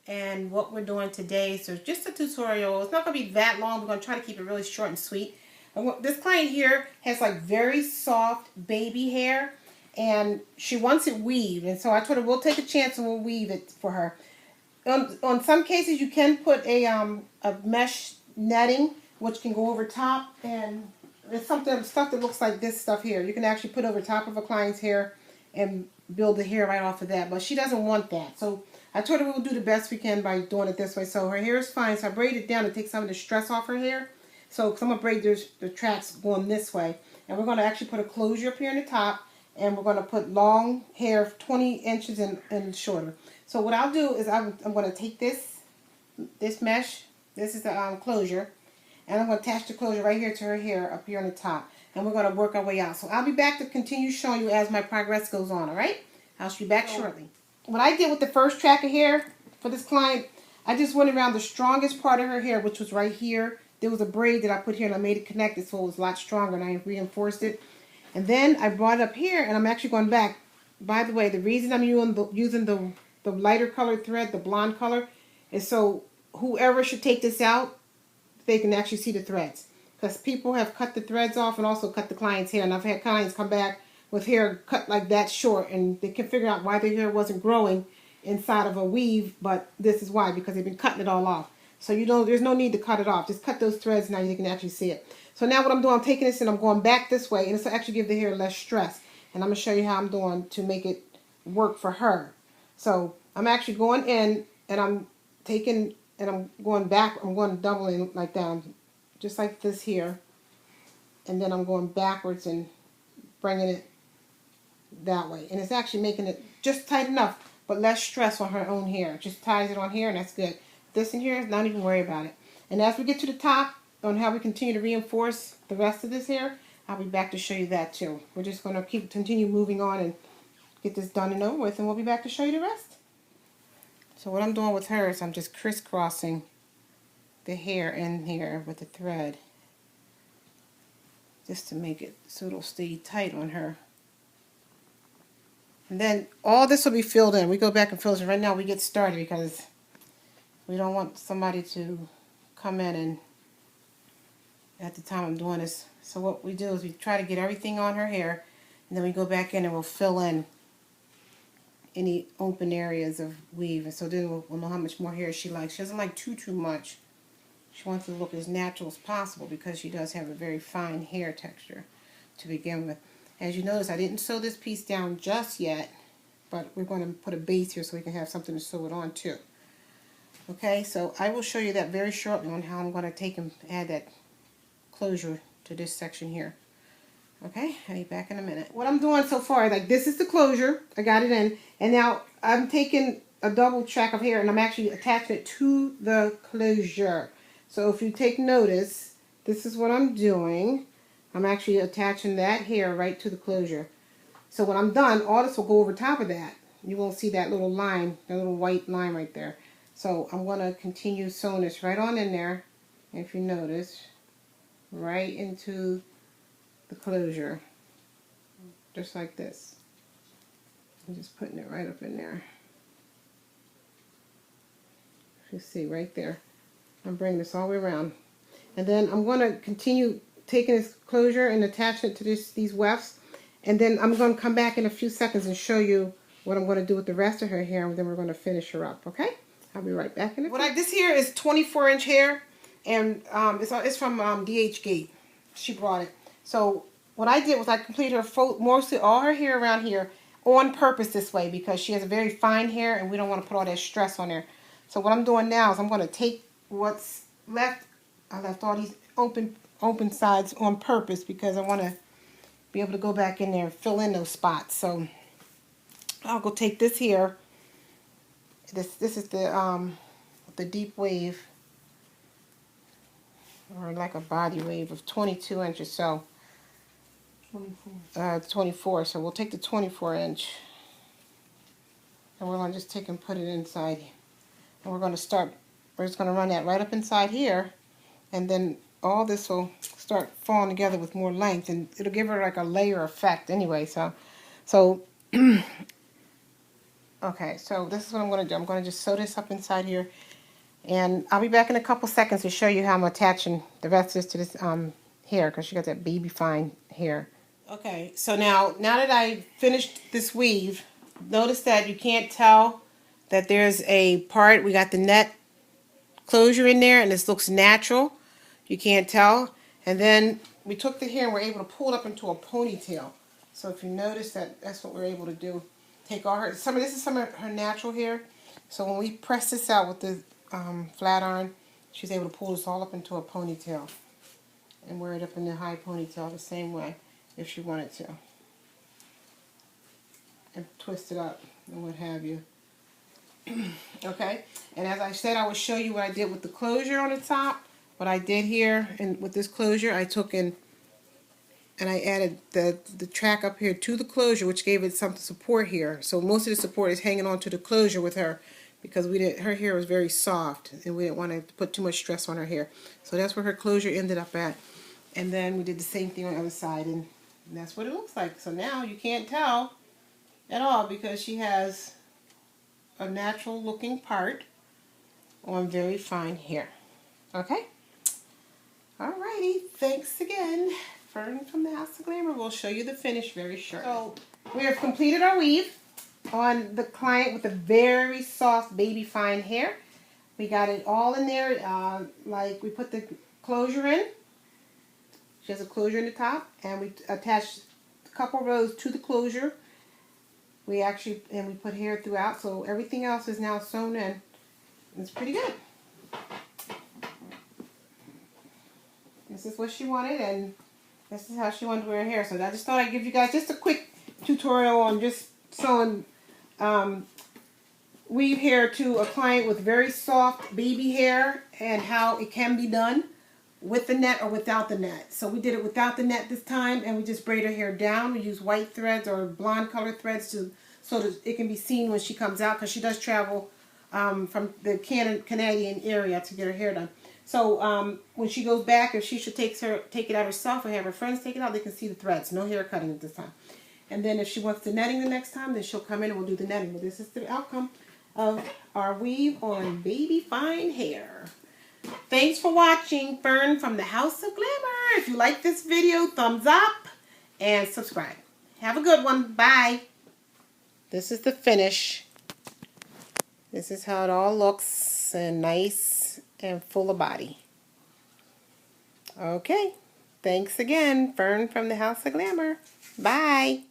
And what we're doing today, so just a tutorial. It's not going to be that long. We're going to try to keep it really short and sweet. This client here has like very soft baby hair, and she wants it weaved. And so I told her we'll take a chance and we'll weave it for her. On some cases, you can put a mesh netting, which can go over top, and it's stuff that looks like this stuff here. You can actually put over top of a client's hair and build the hair right off of that. But she doesn't want that, so I told her we'll do the best we can by doing it this way. So her hair is fine, so I braided it down to take some of the stress off her hair. So cause I'm gonna braid the tracks going this way, and we're gonna actually put a closure up here in the top, and we're gonna put long hair 20 inches and shorter. So what I'll do is I'm going to take this mesh, this is the closure, and I'm going to attach the closure right here to her hair up here on the top. And we're going to work our way out. So I'll be back to continue showing you as my progress goes on, alright? I'll be back shortly. What I did with the first track of hair for this client, I just went around the strongest part of her hair, which was right here. There was a braid that I put here and I made it connected so it was a lot stronger, and I reinforced it. And then I brought it up here and I'm actually going back. By the way, the reason I'm using the lighter colored thread, the blonde color, is so whoever should take this out, they can actually see the threads. Because people have cut the threads off and also cut the client's hair. And I've had clients come back with hair cut like that short, and they can figure out why their hair wasn't growing inside of a weave, but this is why, because they've been cutting it all off. So there's no need to cut it off. Just cut those threads now you can actually see it. So now what I'm doing, I'm taking this and I'm going back this way, and this will actually give the hair less stress. And I'm going to show you how I'm doing to make it work for her. So I'm actually going in and I'm taking and I'm going back. I'm going doubling like that, just like this here. And then I'm going backwards and bringing it that way. And it's actually making it just tight enough, but less stress on her own hair. Just ties it on here and that's good. This in here, not even worry about it. And as we get to the top on how we continue to reinforce the rest of this hair, I'll be back to show you that too. We're just going to continue moving on and get this done and over with, and we'll be back to show you the rest. So what I'm doing with her is I'm just crisscrossing the hair in here with the thread, just to make it so it'll stay tight on her. And then all this will be filled in. We go back and fill it. Right now we get started because we don't want somebody to come in and at the time I'm doing this. So what we do is we try to get everything on her hair, and then we go back in and we'll fill in any open areas of weave. And so then we'll know how much more hair she likes. She doesn't like too much. She wants to look as natural as possible because she does have a very fine hair texture to begin with. As you notice, I didn't sew this piece down just yet, but we're going to put a base here so we can have something to sew it on too. Okay, so I will show you that very shortly on how I'm going to take and add that closure to this section here. Okay, I'll be back in a minute. What I'm doing so far, like this is the closure. I got it in. And now I'm taking a double track of hair and I'm actually attaching it to the closure. So if you take notice, this is what I'm doing. I'm actually attaching that hair right to the closure. So when I'm done, all this will go over top of that. You won't see that little line, that little white line right there. So I'm going to continue sewing this right on in there. If you notice, right into the closure, just like this. I'm just putting it right up in there. You see right there. I'm bringing this all the way around, and then I'm going to continue taking this closure and attaching it to these wefts, and then I'm going to come back in a few seconds and show you what I'm going to do with the rest of her hair, and then we're going to finish her up. Okay? I'll be right back in a few. This here is 24-inch hair, and it's from DH Gate. She brought it. So what I did was I completed her mostly all her hair around here on purpose this way because she has a very fine hair and we don't want to put all that stress on her. So what I'm doing now is I'm going to take what's left. I left all these open sides on purpose because I want to be able to go back in there and fill in those spots. So I'll go take this here. This is the deep wave, or like a body wave of 22 inches. So 24. So we'll take the 24-inch, and we're going to just take and put it inside. And we're going to start. We're just going to run that right up inside here, and then all this will start falling together with more length, and it'll give her like a layer effect anyway. So Okay, so this is what I'm going to do. I'm going to just sew this up inside here. And I'll be back in a couple seconds to show you how I'm attaching the rest of this to this hair, because she got that baby fine hair. Okay, so now that I finished this weave, notice that you can't tell that there's a part. We got the net closure in there, and this looks natural. You can't tell. And then we took the hair and we're able to pull it up into a ponytail. So if you notice that's what we're able to do. Take all her, this is some of her natural hair. So when we press this out with the flat iron, she's able to pull this all up into a ponytail and wear it up in the high ponytail the same way if she wanted to. And twist it up and what have you. Okay, and as I said, I would show you what I did with the closure on the top. What I did here, and with this closure, I took in and I added the track up here to the closure, which gave it some support here. So most of the support is hanging on to the closure with her, because her hair was very soft and we didn't want to put too much stress on her hair. So that's where her closure ended up at. And then we did the same thing on the other side, and that's what it looks like. So now you can't tell at all because she has a natural looking part on very fine hair. Okay? Alrighty, thanks again. Fern from the House of Glamour will show you the finish very shortly. So we have completed our weave on the client with a very soft baby fine hair. We got it all in there, like we put the closure in. She has a closure in the top, and we attached a couple rows to the closure. We put hair throughout, so everything else is now sewn in. It's pretty good. This is what she wanted, and this is how she wanted to wear her hair. So I just thought I'd give you guys just a quick tutorial on just sewing weave hair to a client with very soft baby hair, and how it can be done with the net or without the net. So we did it without the net this time, and we just braid her hair down. We use white threads or blonde colored threads so that it can be seen when she comes out, because she does travel from the Canadian area to get her hair done. So when she goes back, if she should take it out herself or have her friends take it out, they can see the threads. No hair cutting at this time. And then if she wants the netting the next time, then she'll come in and we'll do the netting. But this is the outcome of our weave on baby fine hair. Thanks for watching. Fern from the House of Glamour. If you like this video, thumbs up and subscribe. Have a good one. Bye. This is the finish. This is how it all looks, and nice and full of body. Okay. Thanks again. Fern from the House of Glamour. Bye.